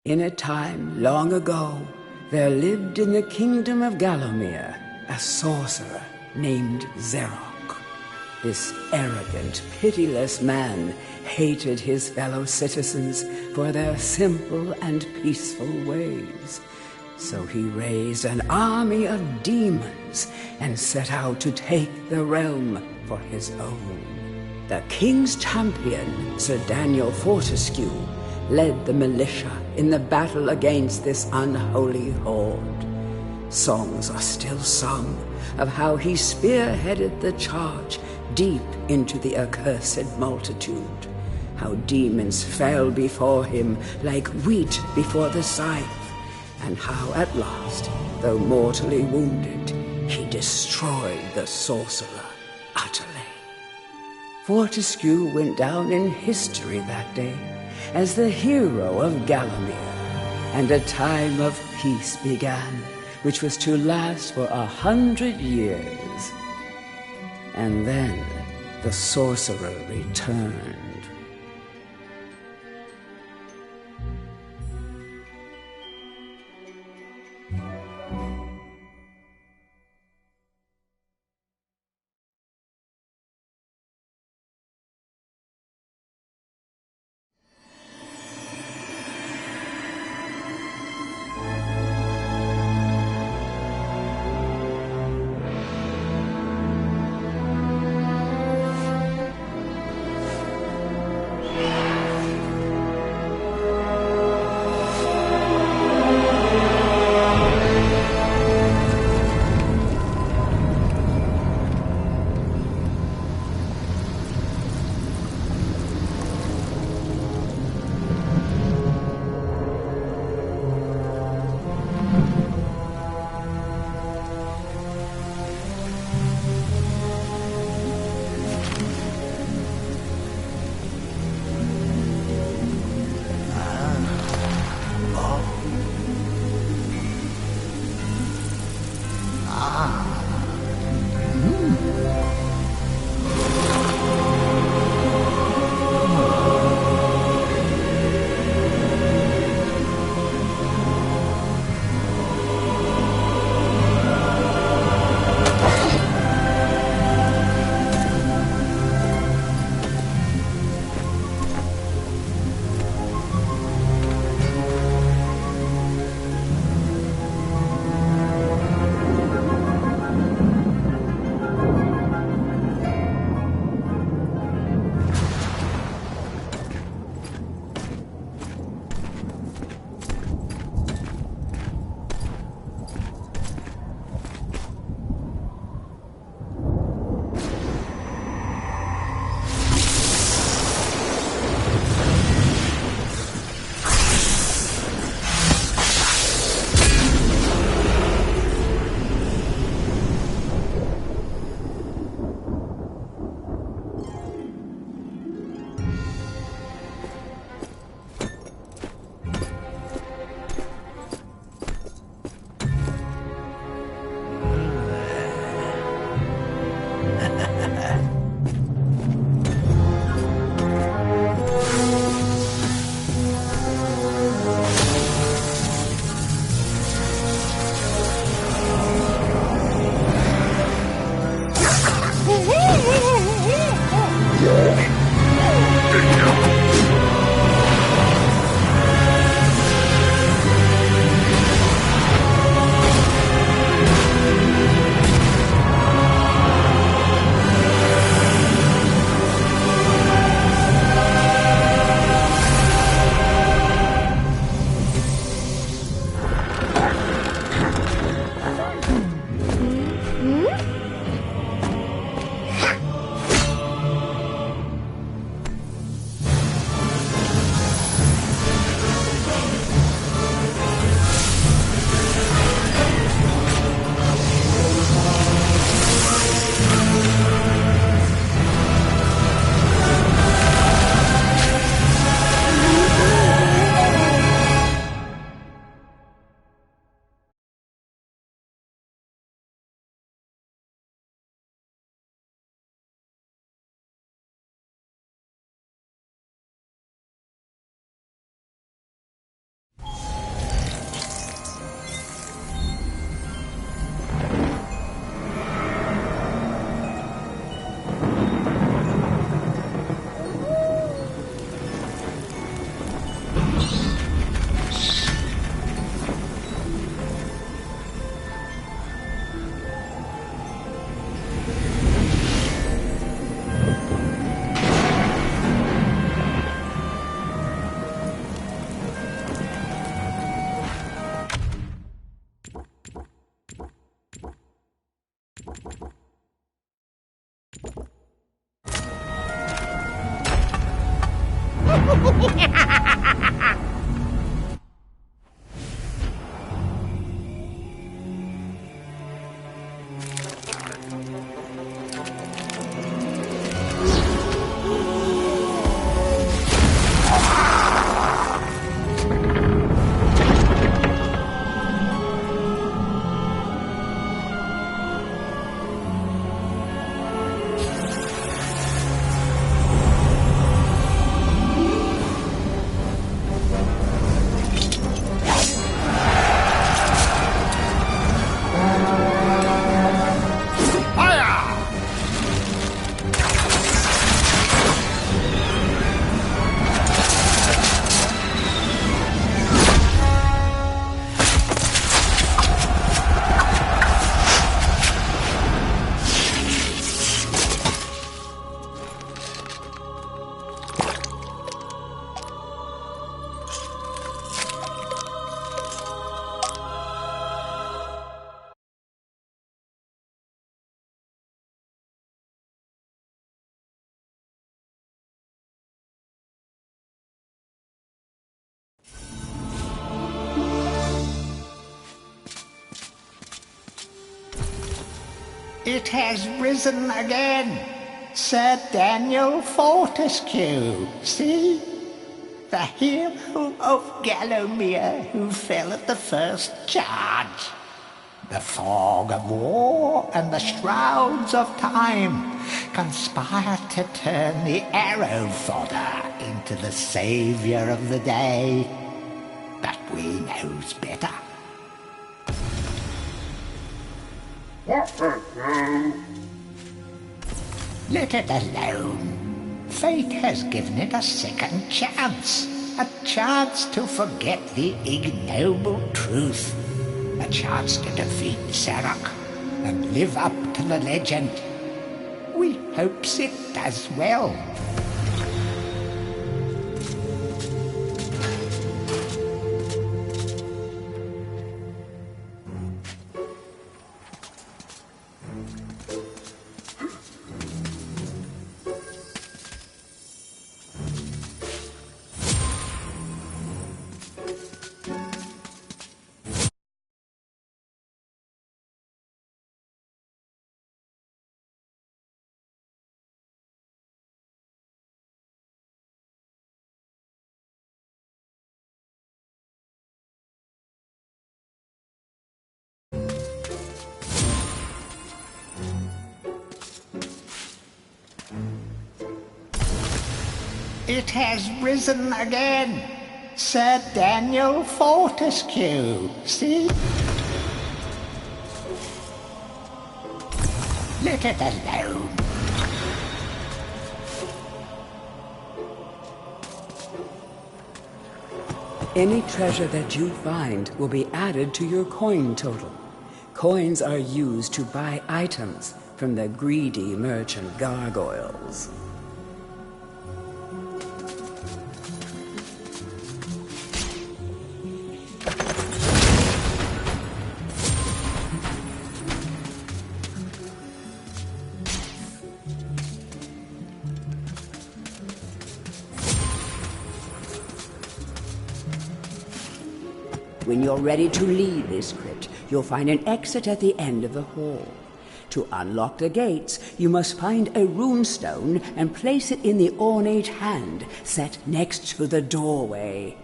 In a time long ago, there lived in the kingdom of Gallowmere a sorcerer named Zerok. This arrogant, pitiless man hated his fellow citizens for their simple and peaceful ways. So he raised an army of demons and set out to take the realm for his own. The king's champion, Sir Daniel Fortescue, led the militia in the battle against this unholy horde. Songs are still sung of how he spearheaded the charge deep into the accursed multitude, how demons fell before him like wheat before the scythe, and how at last, though mortally wounded, he destroyed the sorcerer utterly. Fortescue went down in history that day as the hero of Gallowmere, and a time of peace began, which was to last for 100 years. And then the sorcerer returned. It has risen again. Sir Daniel Fortescue, see? The hero of Gallowmere who fell at the first charge. The fog of war and the shrouds of time conspire to turn the arrow fodder into the saviour of the day. But we knows better. Let it alone. Fate has given it a second chance. A chance to forget the ignoble truth. A chance to defeat Zarok and live up to the legend. We hopes it does well. It has risen again. Sir Daniel Fortescue, see? Let it alone. Any treasure that you find will be added to your coin total. Coins are used to buy items from the greedy merchant gargoyles. When you're ready to leave this crypt, you'll find an exit at the end of the hall. To unlock the gates, you must find a runestone and place it in the ornate hand set next to the doorway.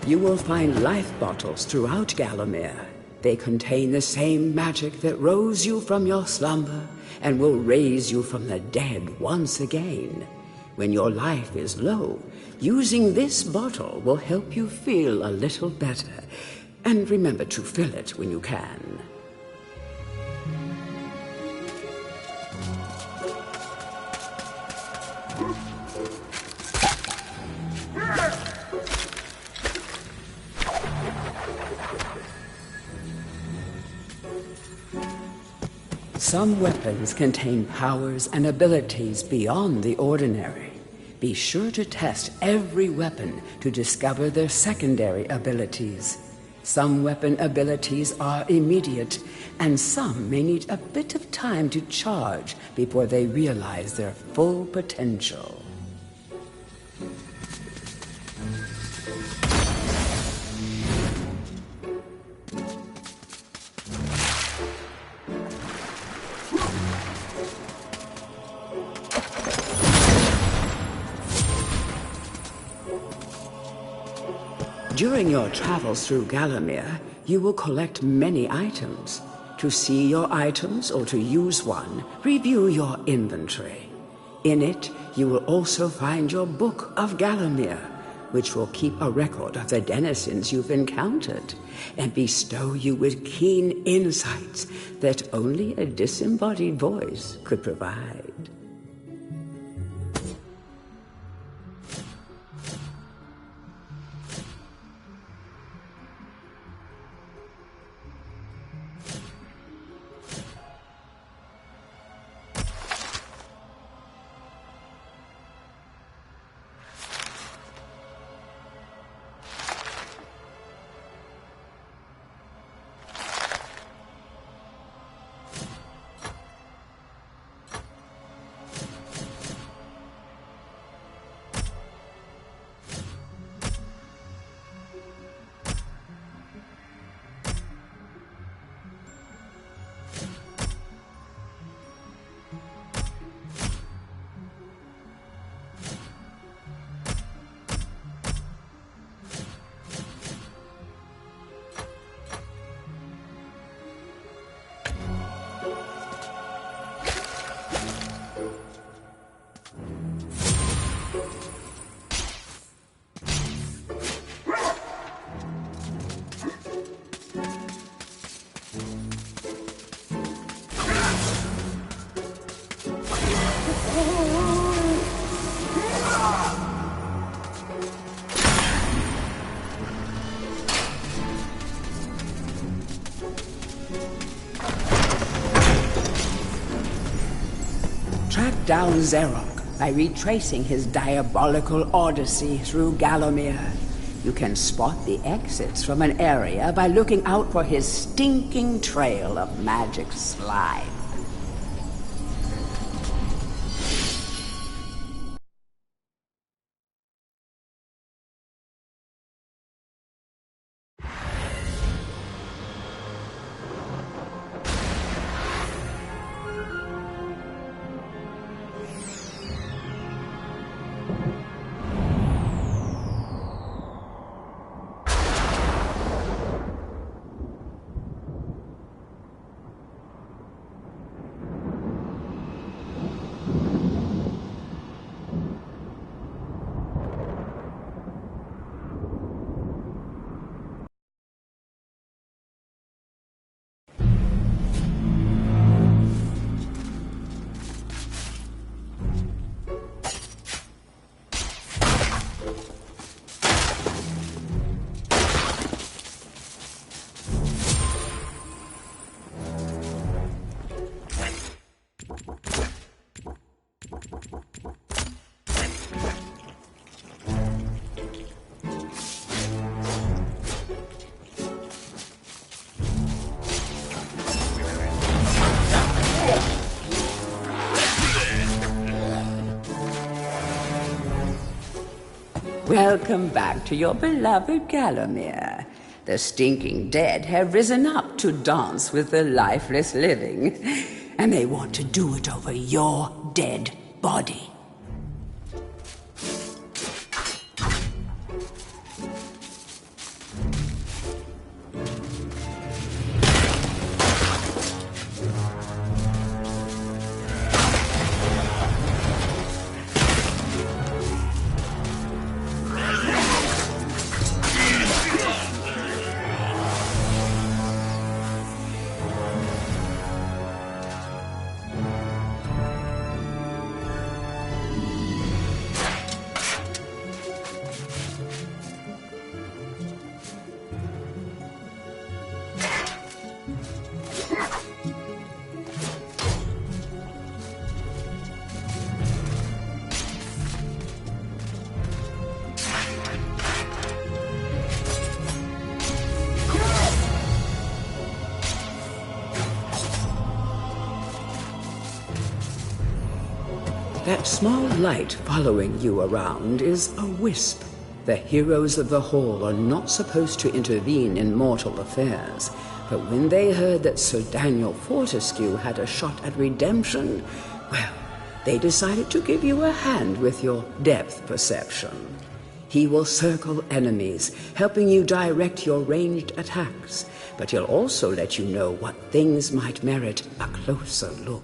You will find life bottles throughout Gallowmere. They contain the same magic that rose you from your slumber and will raise you from the dead once again. When your life is low, using this bottle will help you feel a little better. And remember to fill it when you can. Some weapons contain powers and abilities beyond the ordinary. Be sure to test every weapon to discover their secondary abilities. Some weapon abilities are immediate, and some may need a bit of time to charge before they realize their full potential. During your travels through Gallowmere, you will collect many items. To see your items or to use one, review your inventory. In it, you will also find your Book of Gallowmere, which will keep a record of the denizens you've encountered and bestow you with keen insights that only a disembodied voice could provide. Track down Xerok by retracing his diabolical odyssey through Gallowmere. You can spot the exits from an area by looking out for his stinking trail of magic slime. Welcome back to your beloved Gallowmere. The stinking dead have risen up to dance with the lifeless living, and they want to do it over your dead body. That small light following you around is a wisp. The heroes of the Hall are not supposed to intervene in mortal affairs, but when they heard that Sir Daniel Fortescue had a shot at redemption, well, they decided to give you a hand with your depth perception. He will circle enemies, helping you direct your ranged attacks, but he'll also let you know what things might merit a closer look.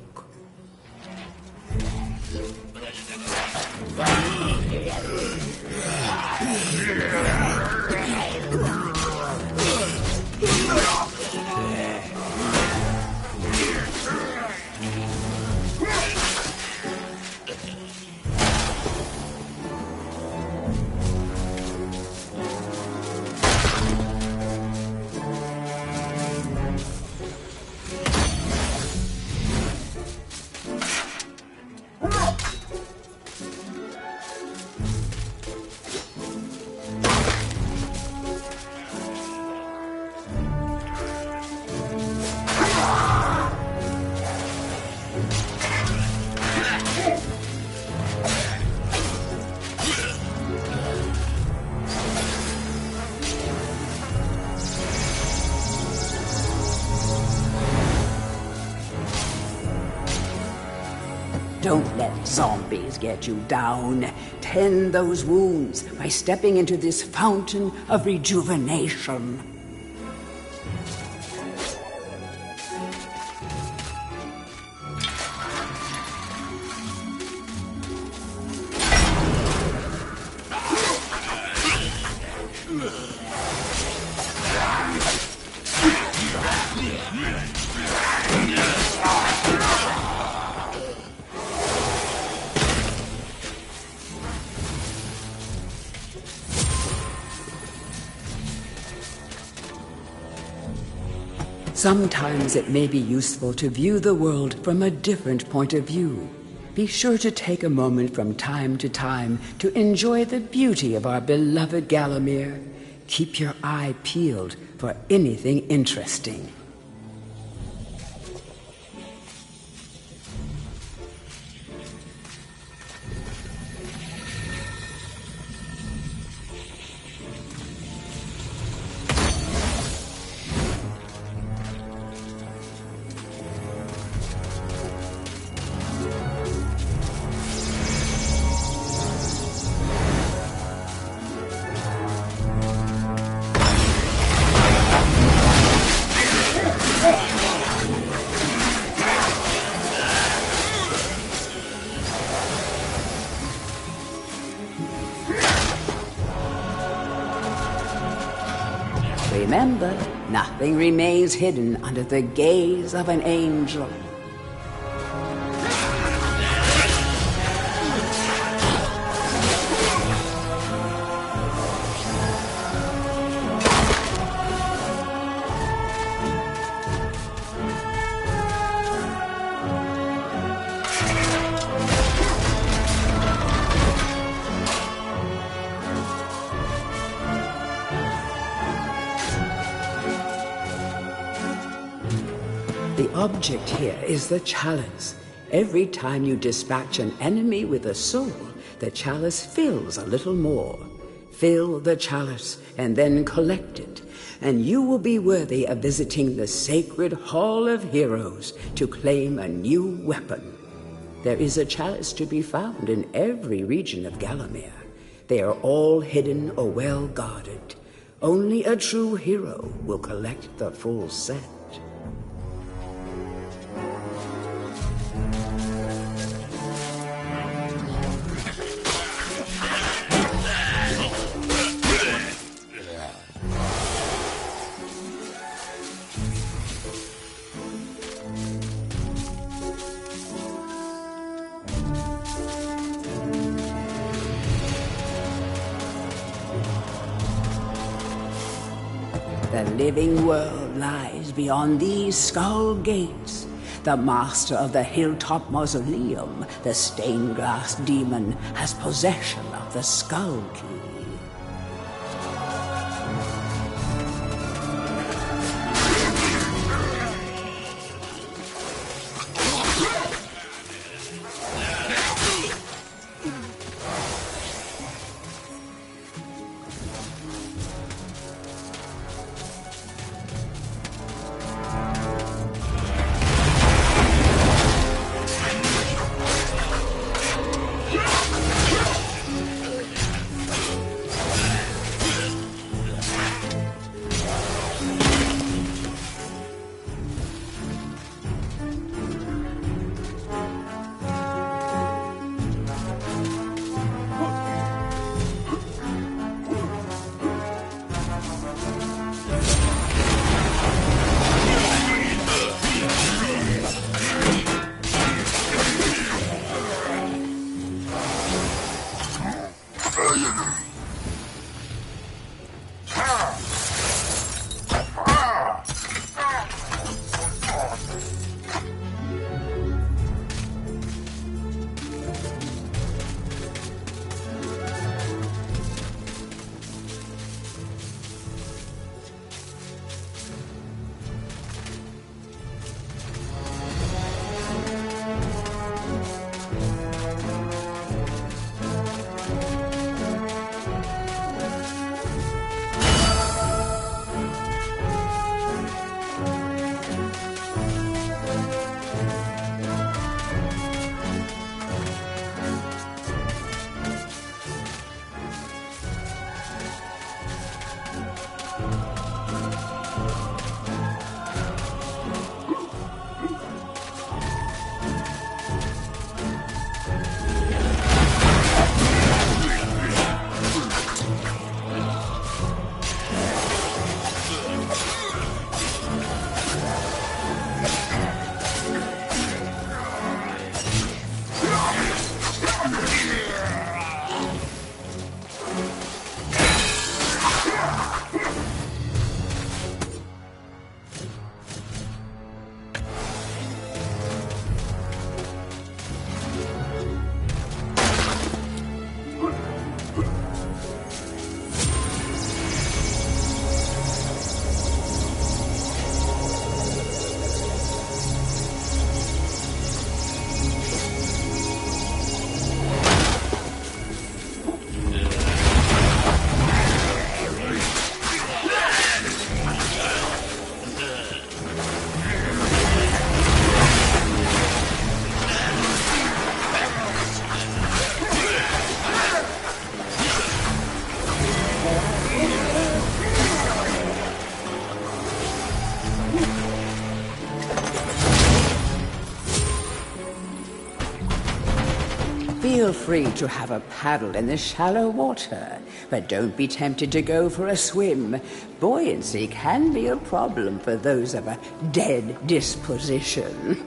Don't let zombies get you down. Tend those wounds by stepping into this fountain of rejuvenation. Sometimes it may be useful to view the world from a different point of view. Be sure to take a moment from time to time to enjoy the beauty of our beloved Gallowmere. Keep your eye peeled for anything interesting. Remember, nothing remains hidden under the gaze of an angel. The object here is the chalice. Every time you dispatch an enemy with a soul, the chalice fills a little more. Fill the chalice and then collect it, and you will be worthy of visiting the sacred Hall of Heroes to claim a new weapon. There is a chalice to be found in every region of Gallowmere. They are all hidden or well guarded. Only a true hero will collect the full set. The living world lies beyond these skull gates. The master of the hilltop mausoleum, the stained glass demon, has possession of the skull key. Feel free to have a paddle in the shallow water, but don't be tempted to go for a swim. Buoyancy can be a problem for those of a dead disposition.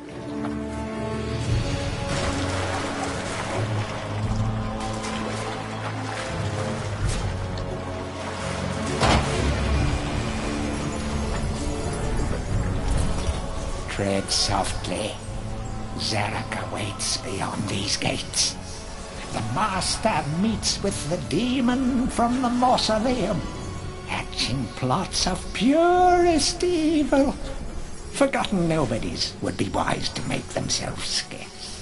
Tread softly. Zarek awaits beyond these gates. The Master meets with the demon from the mausoleum, hatching plots of purest evil. Forgotten nobodies would be wise to make themselves scarce.